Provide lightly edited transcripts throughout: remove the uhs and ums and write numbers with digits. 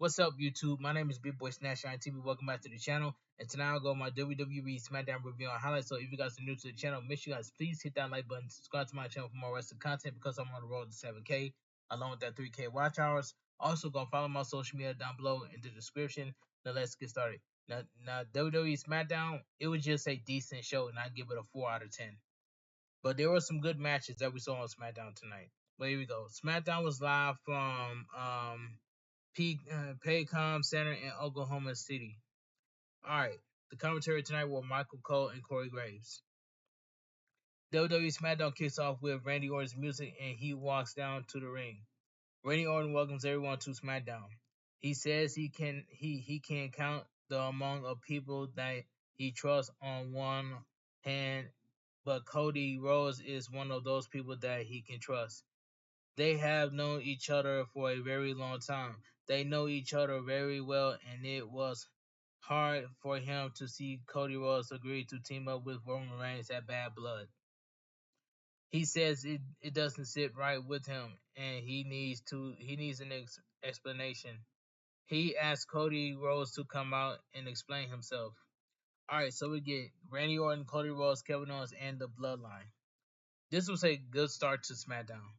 What's up, YouTube? My name is Big Boy Snatch on TV. Welcome back to the channel. And tonight I'll go my WWE Smackdown review on highlights. So if you guys are new to the channel, make sure you guys please hit that like button, subscribe to my channel for more wrestling content because I'm on the road to 7K along with that 3K watch hours. Also, go follow my social media down below in the description. Now let's get started. Now WWE Smackdown, it was just a decent show, and I give it a 4 out of 10. But there were some good matches that we saw on SmackDown tonight. But here we go. SmackDown was live from Paycom Center in Oklahoma City. Alright, the commentary tonight were Michael Cole and Corey Graves. WWE SmackDown kicks off with Randy Orton's music and he walks down to the ring. Randy Orton welcomes everyone to SmackDown. He says he can count the among of people that he trusts on one hand, but Cody Rhodes is one of those people that he can trust. They have known each other for a very long time. They know each other very well, and it was hard for him to see Cody Rhodes agree to team up with Roman Reigns at Bad Blood. He says it doesn't sit right with him, and he needs an explanation. He asks Cody Rhodes to come out and explain himself. Alright, so we get Randy Orton, Cody Rhodes, Kevin Owens, and the Bloodline. This was a good start to SmackDown.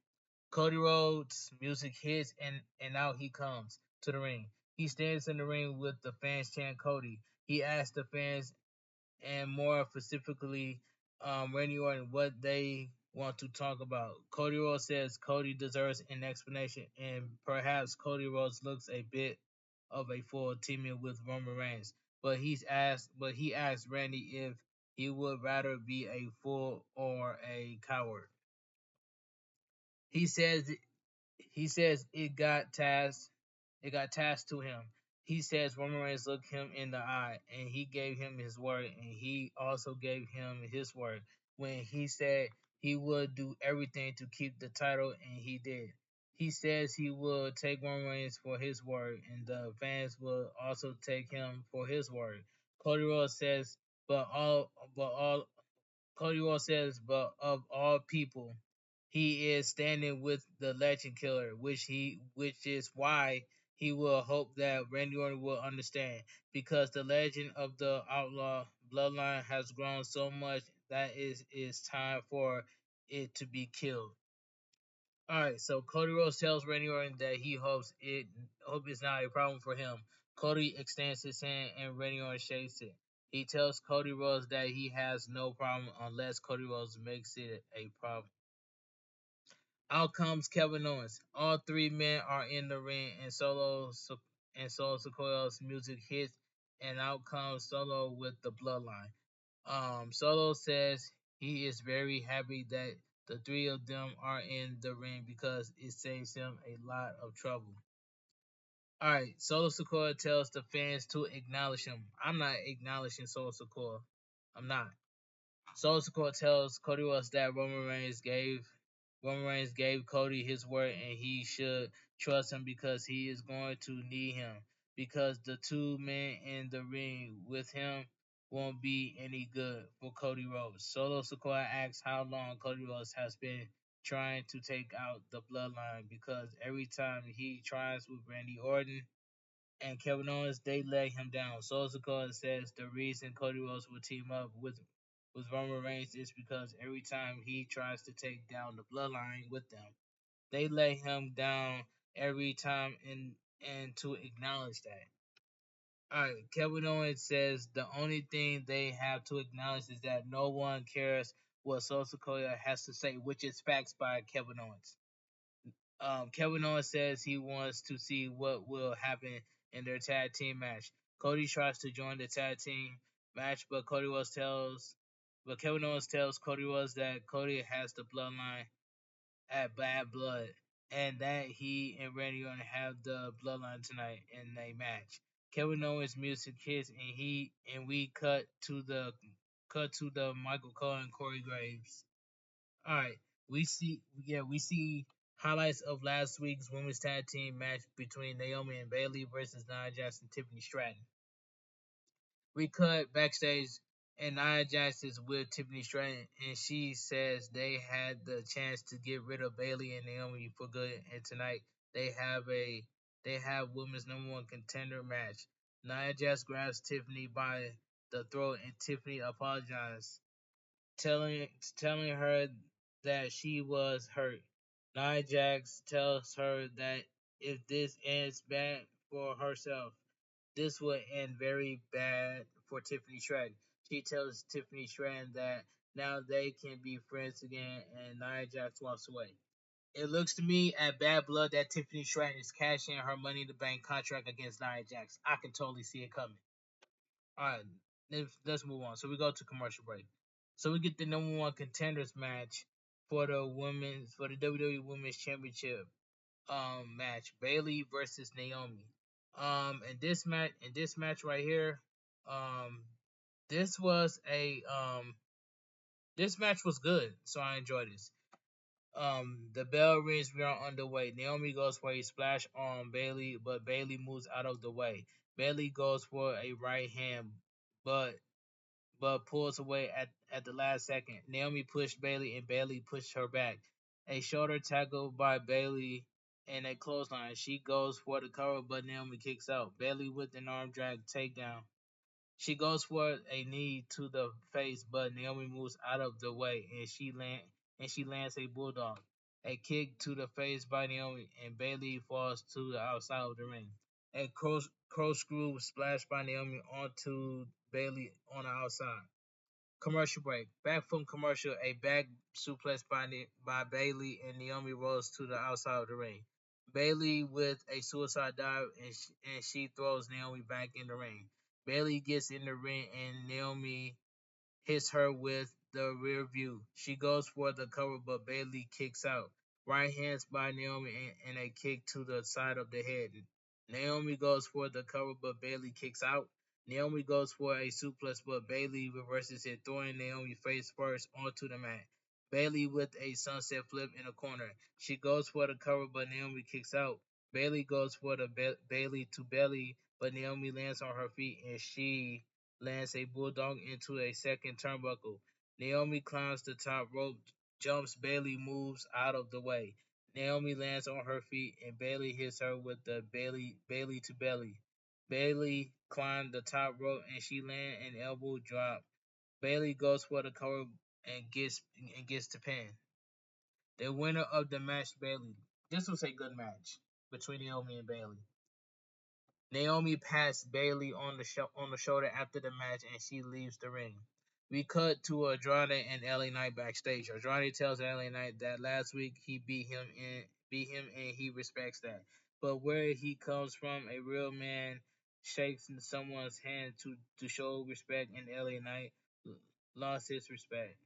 Cody Rhodes' music hits and out he comes to the ring. He stands in the ring with the fans chant Cody. He asks the fans, and more specifically, Randy Orton, what they want to talk about. Cody Rhodes says Cody deserves an explanation, and perhaps Cody Rhodes looks a bit of a fool teaming with Roman Reigns. But he asks Randy if he would rather be a fool or a coward. He says it got tasked to him. He says Roman Reigns looked him in the eye and he gave him his word, and he also gave him his word when he said he would do everything to keep the title, and he did. He says he will take Roman Reigns for his word, and the fans will also take him for his word. Cody Rhodes says, but of all people, he is standing with the Legend Killer, which is why he will hope that Randy Orton will understand, because the legend of the Outlaw bloodline has grown so much that is time for it to be killed. Alright, so Cody Rhodes tells Randy Orton that he hope it's not a problem for him. Cody extends his hand and Randy Orton shakes it. He tells Cody Rhodes that he has no problem unless Cody Rhodes makes it a problem. Out comes Kevin Owens. All three men are in the ring, and Solo Sikoa's music hits, and out comes Solo with the Bloodline. Solo says he is very happy that the three of them are in the ring because it saves him a lot of trouble. Alright, Solo Sikoa tells the fans to acknowledge him. I'm not acknowledging Solo Sikoa. I'm not. Solo Sikoa tells Cody Rhodes that Roman Reigns gave Cody his word, and he should trust him because he is going to need him. Because the two men in the ring with him won't be any good for Cody Rhodes. Solo Sikoa asks how long Cody Rhodes has been trying to take out the bloodline, because every time he tries with Randy Orton and Kevin Owens, they let him down. Solo Sikoa says the reason Cody Rhodes will team up with Roman Reigns is because every time he tries to take down the bloodline with them, they let him down every time, and to acknowledge that. Alright, Kevin Owens says the only thing they have to acknowledge is that no one cares what Solo Sikoa has to say, which is facts by Kevin Owens. Kevin Owens says he wants to see what will happen in their tag team match. Cody tries to join the tag team match, but Kevin Owens tells Cody Rhodes that Cody has the bloodline at Bad Blood, and that he and Randy Orton have the bloodline tonight in a match. Kevin Owens' music hits, and we cut to the Michael Cole and Corey Graves. All right, we see highlights of last week's women's tag team match between Naomi and Bayley versus Nia Jax and Tiffany Stratton. We cut backstage, and Nia Jax is with Tiffany Stratton, and she says they had the chance to get rid of Bayley and Naomi for good, and tonight they have a they have women's #1 contender match. Nia Jax grabs Tiffany by the throat and Tiffany apologizes, telling telling her that she was hurt. Nia Jax tells her that if this ends bad for herself, this would end very bad for Tiffany Stratton. She tells Tiffany Stratton that now they can be friends again, and Nia Jax walks away. It looks to me at Bad Blood that Tiffany Stratton is cashing her Money in the Bank contract against Nia Jax. I can totally see it coming. All right, let's move on. So we go to commercial break. So we get the #1 contenders match for the WWE Women's Championship match. Bayley versus Naomi. In this match right here, um this was a this match was good, so I enjoyed this. The bell rings, we are underway. Naomi goes for a splash on Bayley, but Bayley moves out of the way. Bayley goes for a right hand, but pulls away at the last second. Naomi pushed Bayley and Bayley pushed her back. A shoulder tackle by Bayley and a clothesline. She goes for the cover, but Naomi kicks out. Bayley with an arm drag takedown. She goes for a knee to the face, but Naomi moves out of the way and she lands a bulldog. A kick to the face by Naomi and Bayley falls to the outside of the ring. A crow screw splash by Naomi onto Bayley on the outside. Commercial break. Back from commercial, a back suplex by Bayley and Naomi rolls to the outside of the ring. Bayley with a suicide dive and she throws Naomi back in the ring. Bayley gets in the ring and Naomi hits her with the rear view. She goes for the cover, but Bayley kicks out. Right hands by Naomi and a kick to the side of the head. Naomi goes for the cover, but Bayley kicks out. Naomi goes for a suplex, but Bayley reverses it, throwing Naomi face first onto the mat. Bayley with a sunset flip in the corner. She goes for the cover, but Naomi kicks out. Bayley goes for the Bayley to belly, but Naomi lands on her feet and she lands a bulldog into a second turnbuckle. Naomi climbs the top rope, jumps Bayley, moves out of the way. Naomi lands on her feet and Bayley hits her with the Bayley to belly. Bayley climbed the top rope and she lands an elbow drop. Bayley goes for the cover and gets the pin. The winner of the match, Bayley. This was a good match between Naomi and Bayley. Naomi pats Bayley on the shoulder after the match, and she leaves the ring. We cut to Andrade and LA Knight backstage. Andrade tells LA Knight that last week he beat him, and he respects that. But where he comes from, a real man shakes someone's hand to show respect, and LA Knight lost his respect.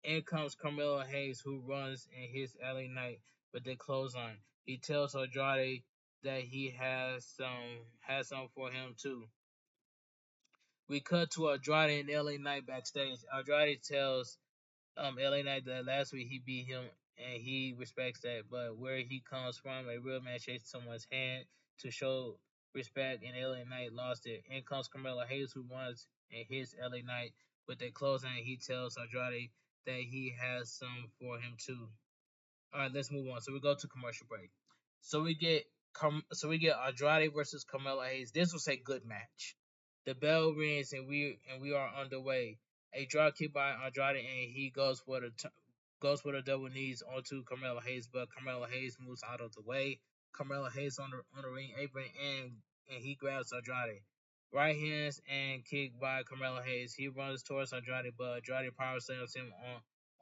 In comes Carmelo Hayes, who runs and hits LA Knight with the clothesline. He tells Andrade that he has some for him too. We cut to Andrade and LA Knight backstage. Andrade tells LA Knight that last week he beat him and he respects that, but where he comes from, a real man shakes someone's hand to show respect, and LA Knight lost it. In comes Carmelo Hayes, who runs and hits LA Knight with their clothesline. He tells Andrade that he has some for him too. All right, let's move on. So we go to commercial break. So we get Andrade versus Carmelo Hayes. This was a good match. The bell rings and we are underway. A drop kick by Andrade and he goes for the double knees onto Carmelo Hayes, but Carmelo Hayes moves out of the way. Carmelo Hayes on the ring apron and he grabs Andrade. Right hands and kick by Carmelo Hayes. He runs towards Andrade, but Andrade power slams him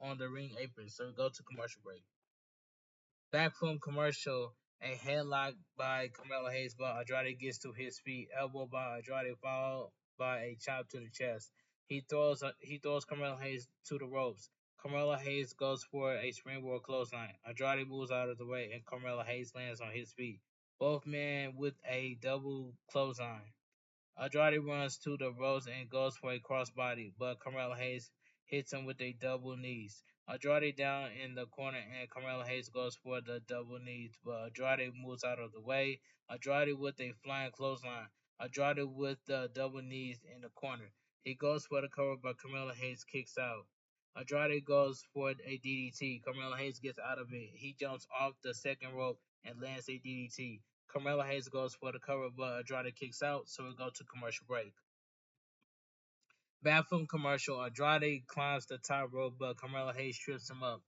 on the ring apron. So we go to commercial break. Back from commercial, a headlock by Carmelo Hayes, but Andrade gets to his feet. Elbow by Andrade, followed by a chop to the chest. He throws Carmelo Hayes to the ropes. Carmelo Hayes goes for a springboard clothesline. Andrade moves out of the way, and Carmelo Hayes lands on his feet. Both men with a double clothesline. Andrade runs to the ropes and goes for a crossbody, but Carmelo Hayes hits him with a double knees. Andrade down in the corner and Carmelo Hayes goes for the double knees, but Andrade moves out of the way. Andrade with a flying clothesline. Andrade with the double knees in the corner. He goes for the cover, but Carmelo Hayes kicks out. Andrade goes for a DDT. Carmelo Hayes gets out of it. He jumps off the second rope and lands a DDT. Carmelo Hayes goes for the cover, but Andrade kicks out, so we go to commercial break. Bathroom commercial. Andrade climbs the top rope, but Carmelo Hayes trips him up.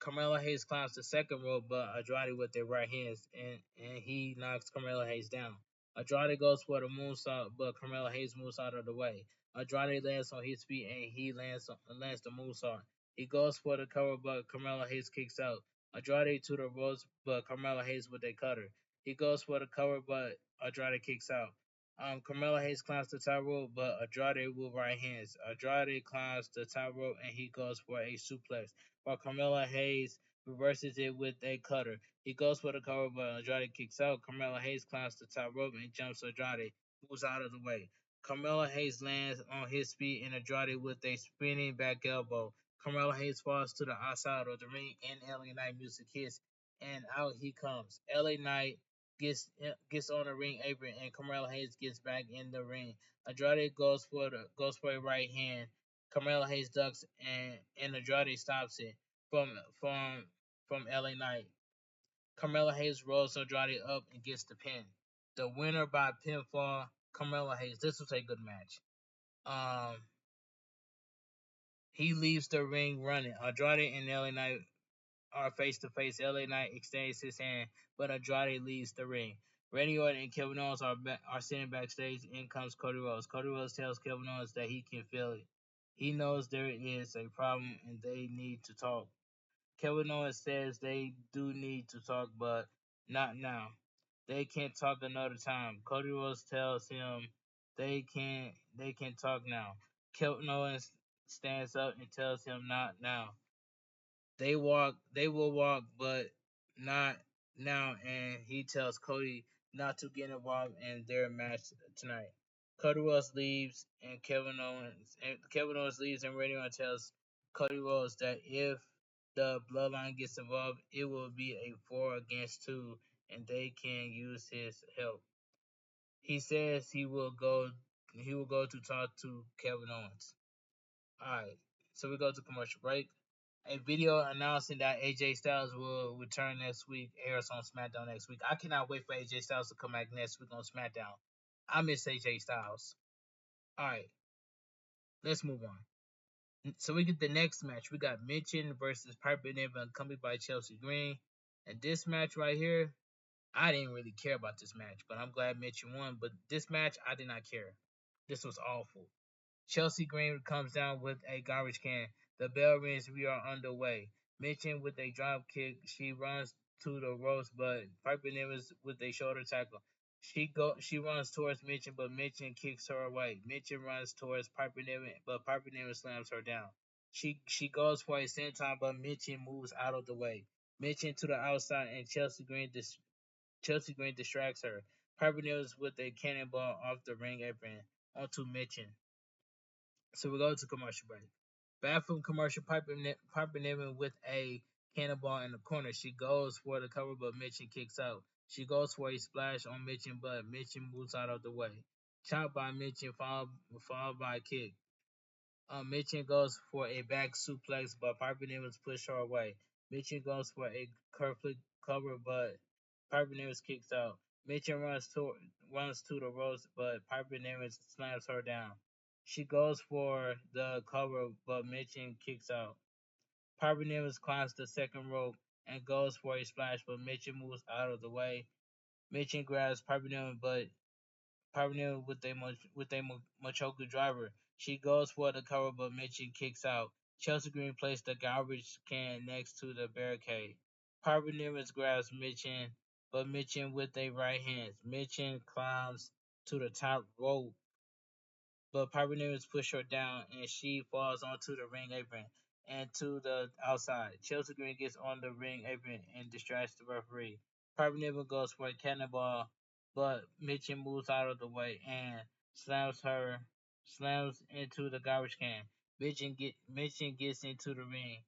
Carmelo Hayes climbs the second rope, but Andrade with their right hands, and he knocks Carmelo Hayes down. Andrade goes for the moonsault, but Carmelo Hayes moves out of the way. Andrade lands on his feet, and he lands the moonsault. He goes for the cover, but Carmelo Hayes kicks out. Andrade to the ropes, but Carmelo Hayes with a cutter. He goes for the cover, but Andrade kicks out. Carmelo Hayes climbs the top rope, but Andrade with right hands. Andrade climbs the top rope, and he goes for a suplex while Carmelo Hayes reverses it with a cutter. He goes for the cover, but Andrade kicks out. Carmelo Hayes climbs the top rope and jumps Andrade, moves out of the way. Carmelo Hayes lands on his feet and Andrade with a spinning back elbow. Carmelo Hayes falls to the outside of the ring and LA Knight music hits, and out he comes. LA Knight gets on the ring apron and Carmelo Hayes gets back in the ring. Andrade goes for a right hand. Carmelo Hayes ducks and Andrade stops it from from LA Knight. Carmelo Hayes rolls Andrade up and gets the pin. The winner by pinfall, Carmelo Hayes. This was a good match. Um, he leaves the ring running. Andrade and LA Knight are face to face. LA Knight extends his hand, but Andrade leaves the ring. Randy Orton and Kevin Owens are sitting backstage. In comes Cody Rhodes. Cody Rhodes tells Kevin Owens that he can feel it. He knows there is a problem and they need to talk. Kevin Owens says they do need to talk, but not now. They can talk another time. Cody Rhodes tells him they can talk now. Kevin Owens stands up and tells him not now. They will walk, but not now, and he tells Cody not to get involved in their match tonight. Cody Rhodes leaves and Kevin Owens leaves and Radio tells Cody Rhodes that if the bloodline gets involved, it will be a 4 against 2 and they can use his help. He says he will go to talk to Kevin Owens. Alright, so we go to commercial break. A video announcing that AJ Styles will return next week airs on SmackDown next week. I cannot wait for AJ Styles to come back next week on SmackDown. I miss AJ Styles. Alright, let's move on. So we get the next match. We got Mitchin versus Piper Niven accompanied by Chelsea Green. And this match right here, I didn't really care about this match, but I'm glad Mitchin won. But this match, I did not care. This was awful. Chelsea Green comes down with a garbage can. The bell rings. We are underway. Mitchin with a drop kick. She runs to the ropes, but Piper Niven with a shoulder tackle. She runs towards Mitchin, but Mitchin kicks her away. Mitchin runs towards Piper Niven, but Piper Niven slams her down. She goes for a senton, but Mitchin moves out of the way. Mitchin to the outside, and Chelsea Green distracts her. Piper Niven with a cannonball off the ring apron onto Mitchin. So we go to commercial break. Bathroom commercial. Piper Niven with a cannonball in the corner. She goes for the cover, but Mitchin kicks out. She goes for a splash on Mitchin, but Mitchin moves out of the way. Chop by Mitchin, followed by a kick. Mitchin goes for a back suplex, but Piper Niven pushes her away. Mitchin goes for a perfect cover, but Piper Niven kicks out. Mitchin runs to the ropes, but Piper Niven slams her down. She goes for the cover, but Mitchin kicks out. Piper Niven climbs the second rope and goes for a splash, but Mitchin moves out of the way. Mitchin grabs Piper Niven, but Piper with a Machoka driver. She goes for the cover, but Mitchin kicks out. Chelsea Green placed the garbage can next to the barricade. Piper Niven grabs Mitchin, but Mitchin with a right hand. Mitchin climbs to the top rope, but Piper Niven pushes her down, and she falls onto the ring apron and to the outside. Chelsea Green gets on the ring apron and distracts the referee. Piper Niven goes for a cannonball, but Mitchin moves out of the way and slams into the garbage can. Mitchin gets into the ring,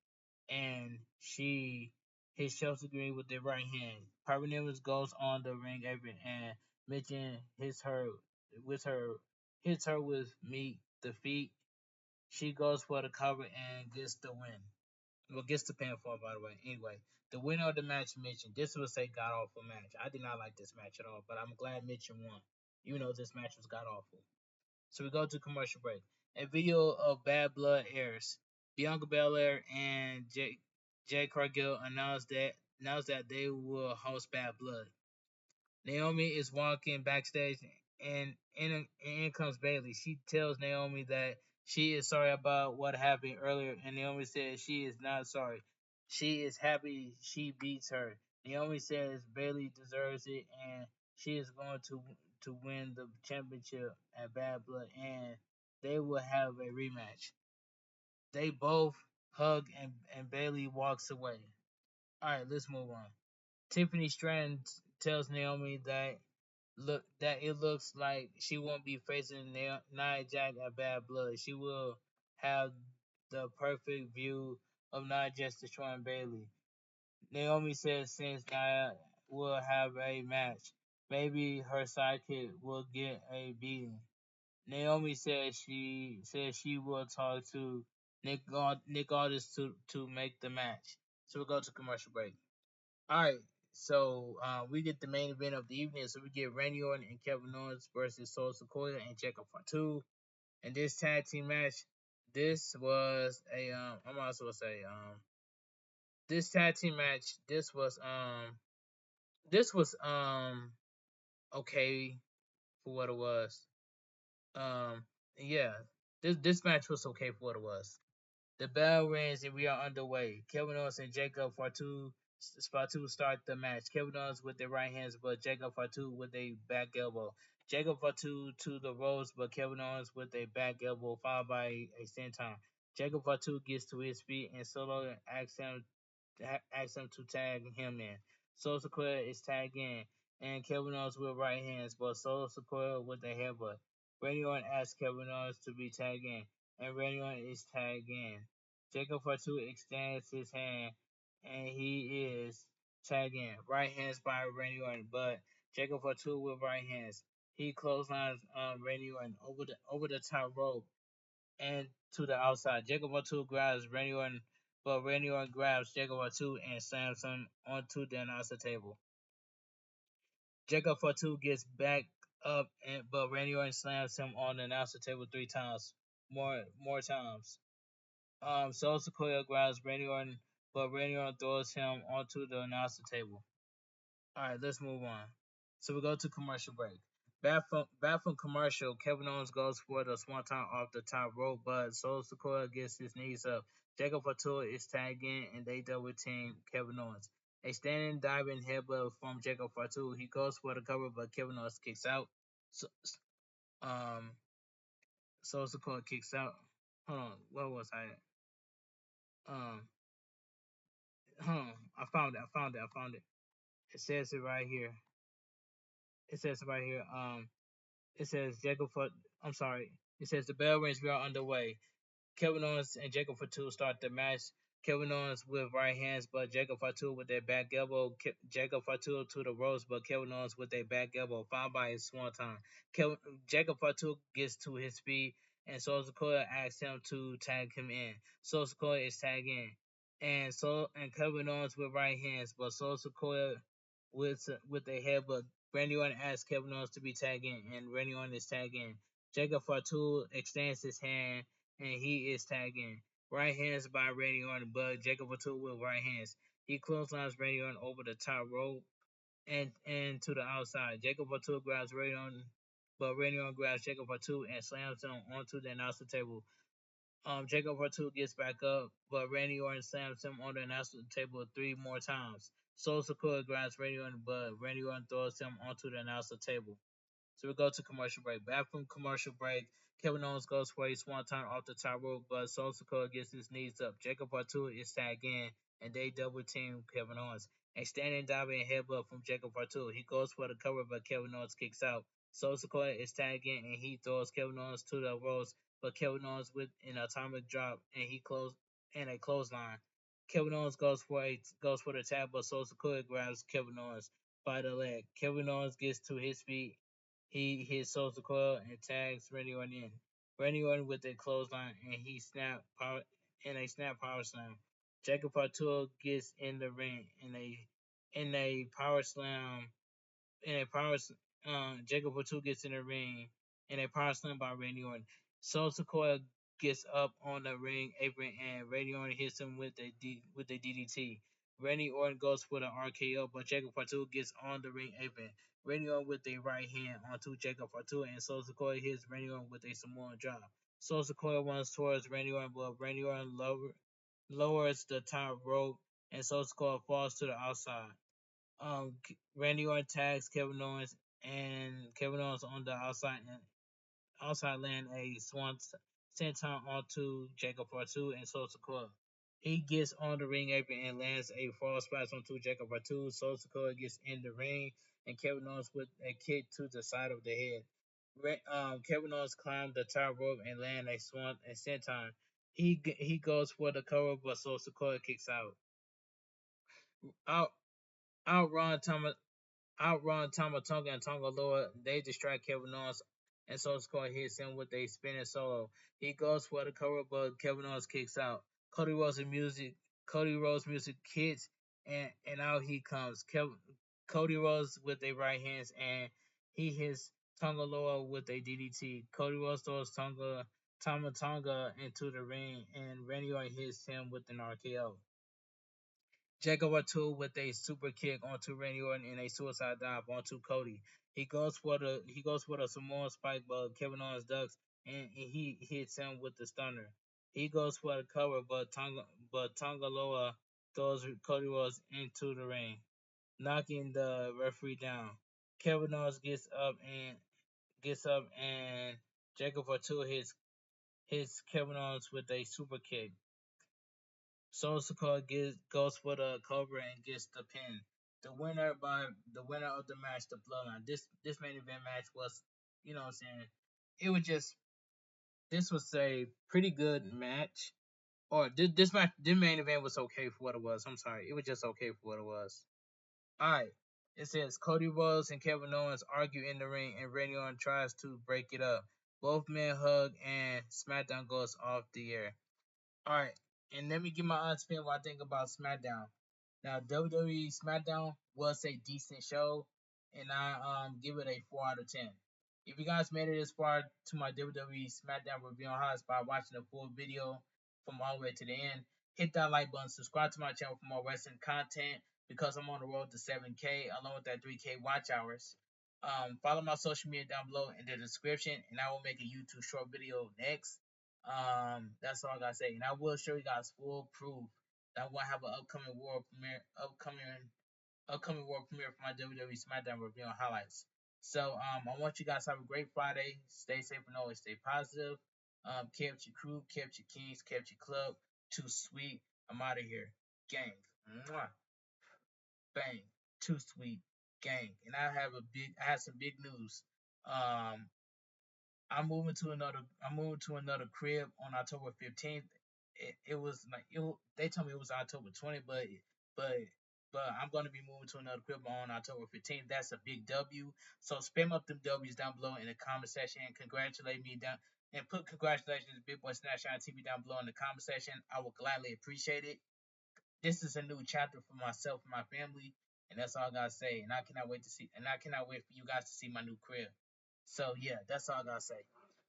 and she hits Chelsea Green with the right hand. Piper Niven goes on the ring apron, and Mitchin with her hits her with the feet. She goes for the cover and gets the win. Well, gets the pinfall, by the way. Anyway, the winner of the match, Mitch, and this was a god awful match. I did not like this match at all, but I'm glad Mitch won. You know this match was god awful. So we go to commercial break. A video of Bad Blood airs. Bianca Belair and Jay Cargill announced that they will host Bad Blood. Naomi is walking backstage, and in comes Bayley. She tells Naomi that she is sorry about what happened earlier, and Naomi says she is not sorry. She is happy she beats her. Naomi says Bayley deserves it, and she is going to win the championship at Bad Blood, and they will have a rematch. They both hug, and Bayley walks away. All right, let's move on. Tiffany Stratton tells Naomi that it looks like she won't be facing Nia Jax at Bad Blood. She will have the perfect view of not just destroying Bayley. Naomi says since Nia will have a match, maybe her sidekick will get a beating. Naomi says she will talk to Nick Aldis to make the match. So we'll go to commercial break. All right, so we get the main event of the evening. So we get Randy Orton and Kevin Owens versus Solo Sikoa and Jacob Fatu. And this tag team match, this was a I'm also gonna say this tag team match, this was okay for what it was. Um, yeah, this match was okay for what it was. The bell rings and we are underway. Kevin Owens and Jacob Fatu start the match. Kevin Owens with their right hands, but Jacob Fatu with a back elbow. Jacob Fatu to the ropes, but Kevin Owens with a back elbow followed by a senton. Jacob Fatu gets to his feet and Solo asks him to tag him in. Solo Sikoa is tagged in, and Kevin Owens with right hands, but Solo Sikoa with a headbutt. Randy Orton asks Kevin Owens to be tagged in, and Randy Orton is tagged in. Jacob Fatu extends his hand, and he is tagged in. Right hands by Randy Orton, but Jacob Fatu with right hands. He clotheslines Randy Orton over the top rope and to the outside. Jacob Fatu grabs Randy Orton, but Randy Orton grabs Jacob Fatu and slams him onto the announcer table. Jacob Fatu gets back up, but Randy Orton slams him on the announcer table 3 times, more times. Solo Sikoa grabs Randy Orton, but Randy Orton throws him onto the announcer table. All right, let's move on. So we go to commercial break. Back from commercial, Kevin Owens goes for the swanton off the top rope, but Solo Sikoa gets his knees up. Jacob Fatu is tagged in, and they double team Kevin Owens. A standing diving headbutt from Jacob Fatu. He goes for the cover, but Kevin Owens kicks out. So, um, Solo Sikoa kicks out. Hold on, what was I at? Um, I found it. I found it. It says it right here. It says it right here. It says Jacob for. I'm sorry. It says the bell rings. We are underway. Kevin Owens and Jacob Fatu start the match. Kevin Owens with right hands, but Jacob Fatu with their back elbow. Jacob Fatu to the ropes, but Kevin Owens with their back elbow, followed by his swanton. Jacob Fatu gets to his feet, and Solo Sikoa asks him to tag him in. Solo Sikoa is tagged in, and Kevin Owens with right hands, but Solo Sikoa with a head, but Randy Orton asks Kevin Owens to be tagged in, and Randy Orton is tagged in. Jacob Fatu extends his hand, and he is tagged in. Right hands by Randy Orton, but Jacob Fatu with right hands. He clotheslines Randy Orton over the top rope and to the outside. Jacob Fatu grabs Randy Orton, but Randy Orton grabs Jacob Fatu and slams him onto the announcer table. Jacob Fatu gets back up, but Randy Orton slams him on the announcer table 3 more times. Solo Sikoa grabs Randy Orton, but Randy Orton throws him onto the announcer table. So we go to commercial break. Back from commercial break, Kevin Owens goes for a swanton off the top rope, but Solo Sikoa gets his knees up. Jacob Fatu is tagged in, and they double team Kevin Owens. A standing diving headbutt from Jacob Fatu. He goes for the cover, but Kevin Owens kicks out. Solo Sikoa is tagged in, and he throws Kevin Owens to the ropes, but Kevin Owens with an atomic drop, and a clothesline. Kevin Owens goes for the tag, but Solo Sikoa grabs Kevin Owens by the leg. Kevin Owens gets to his feet. He hits Sosa Coil and tags Randy Orton in. Randy Orton with a clothesline and he snap power and a snap power slam. Jacob Arturo gets in the ring in a power slam in a power. Jacob Fatu gets in the ring in a power slam by Randy Orton. Sol Sequoia gets up on the ring apron and Randy Orton hits him with a DDT. Randy Orton goes for the RKO, but Jacob Fatu gets on the ring apron. Randy Orton with a right hand onto Jacob Fatu, and Sol Sequoia hits Randy Orton with a Samoan drop. Sol Sequoia runs towards Randy Orton, but Randy Orton lowers the top rope, and Sol Sequoia falls to the outside. Randy Orton tags Kevin Owens, and Kevin Owens on the outside land a swan senton onto Jacob Fatu and Sosa. He gets on the ring apron and lands a fall splash onto Jacob Fatu. Sosa gets in the ring and Kevin Owens with a kick to the side of the head. Kevin Owens climbed the top rope and land a swan and senton. He goes for the cover, but Sosa kicks out. Out outrun Thomas outrun Tamatonga and Tonga Loa. They distract Kevin Owens, and Sosa hits him with a spinning solo. He goes for the cover, but Kevin Owens kicks out. Cody Rhodes music hits, and out he comes. Cody Rhodes with a right hand, and he hits Tonga Loa with a DDT. Cody Rhodes throws Tamatonga into the ring, and Randy Orton hits him with an RKO. Jacob O'Toole with a super kick onto Randy Orton and a suicide dive onto Cody. He goes for the Samoan spike, but Kevin Owens ducks and he hits him with the stunner. He goes for the cover, but Tonga Loa throws Cody Rhodes into the ring, knocking the referee down. Kevin Owens gets up and Jacob O'Toole hits Kevin Owens with a super kick. Sosa goes for the cover and gets the pin. The winner of the match, the Bloodline. This main event match was, what I'm saying, it was just this was a pretty good match. Or this main event was okay for what it was. I'm sorry, it was just okay for what it was. All right. It says Cody Rhodes and Kevin Owens argue in the ring, and Randy Orton tries to break it up. Both men hug, and SmackDown goes off the air. All right, and let me give my honest opinion what I think about SmackDown. Now, WWE Smackdown was a decent show, and I give it a 4 out of 10. If you guys made it this far to my WWE Smackdown review on Hots by watching the full video from all the way to the end, hit that like button, subscribe to my channel for more wrestling content because I'm on the road to 7K along with that 3K watch hours. Follow my social media down below in the description, and I will make a YouTube short video next. That's all I gotta say, and I will show you guys full proof that will have an upcoming world premiere for my WWE SmackDown review and highlights. So I want you guys to have a great Friday. Stay safe and always stay positive. Kept your crew, kept your kings, kept your club. Too sweet. I'm out of here, gang. Mwah. Bang. Too sweet, gang. And I have some big news. Um, I'm moving to another crib on October 15th. It was like they told me it was October 20th, but I'm gonna be moving to another crib on October 15th. That's a big W. So spam up them W's down below in the comment section and congratulate me down and put congratulations Big Boy Snapshot TV down below in the comment section. I will gladly appreciate it. This is a new chapter for myself and my family, and that's all I gotta say. And I cannot wait for you guys to see my new crib. So yeah, that's all I gotta say.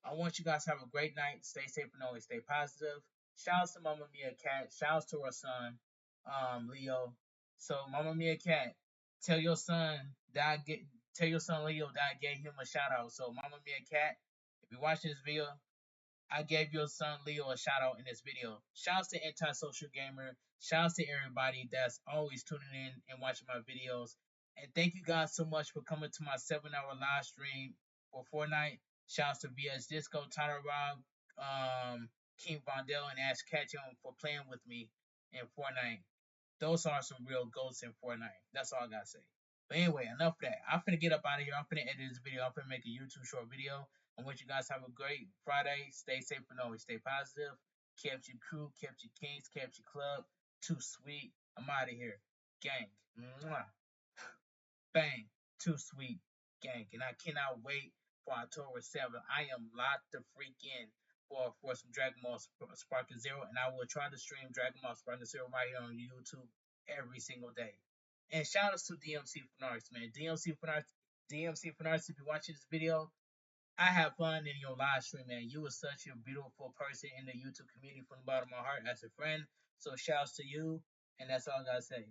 I want you guys to have a great night. Stay safe and always stay positive. Shout out to Mama Mia Cat. Shout out to her son, Leo. So Mama Mia Cat, tell your son that I get tell your son Leo that I gave him a shout out. So Mama Mia Cat, if you're watching this video, I gave your son Leo a shout out in this video. Shouts to Antisocial Gamer. Shouts to everybody that's always tuning in and watching my videos. And thank you guys so much for coming to my 7-hour live stream for Fortnite. Shouts to VS Disco, Tyler Rob, King Vondell, and Ash Ketchum for playing with me in Fortnite. Those are some real goats in Fortnite. That's all I gotta say. But anyway, enough of that. I'm finna get up out of here. I'm finna edit this video. I'm finna make a YouTube short video. I want you guys to have a great Friday. Stay safe and always stay positive. Kept your crew, kept your kings, kept your club. Too sweet. I'm out of here. Gang. Mwah. Bang. Too sweet. Gang. And I cannot wait for October 7th. I am locked the freak in. for some Dragon Ball Sparking Zero, and I will try to stream Dragon Ball Sparking Zero right here on YouTube every single day. And shout outs to DMC Fanarts, man. DMC Fanarts, if you're watching this video, I have fun in your live stream, man. You were such a beautiful person in the YouTube community from the bottom of my heart as a friend. So shouts to you, and that's all I gotta say.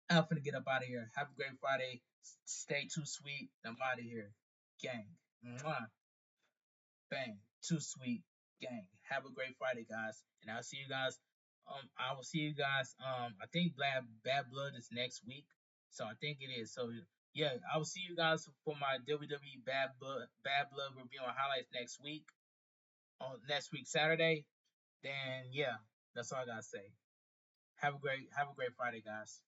I'm finna get up out of here. Have a great Friday. Stay too sweet. I'm out of here, gang. Mwah. Bang. Too sweet, gang. Have a great Friday, guys, and I'll see you guys. I will see you guys. I think Bad Blood is next week, so I think it is. So yeah, I will see you guys for my WWE Bad Blood review and highlights next week. On next week Saturday. Then yeah, that's all I gotta say. Have a great Friday, guys.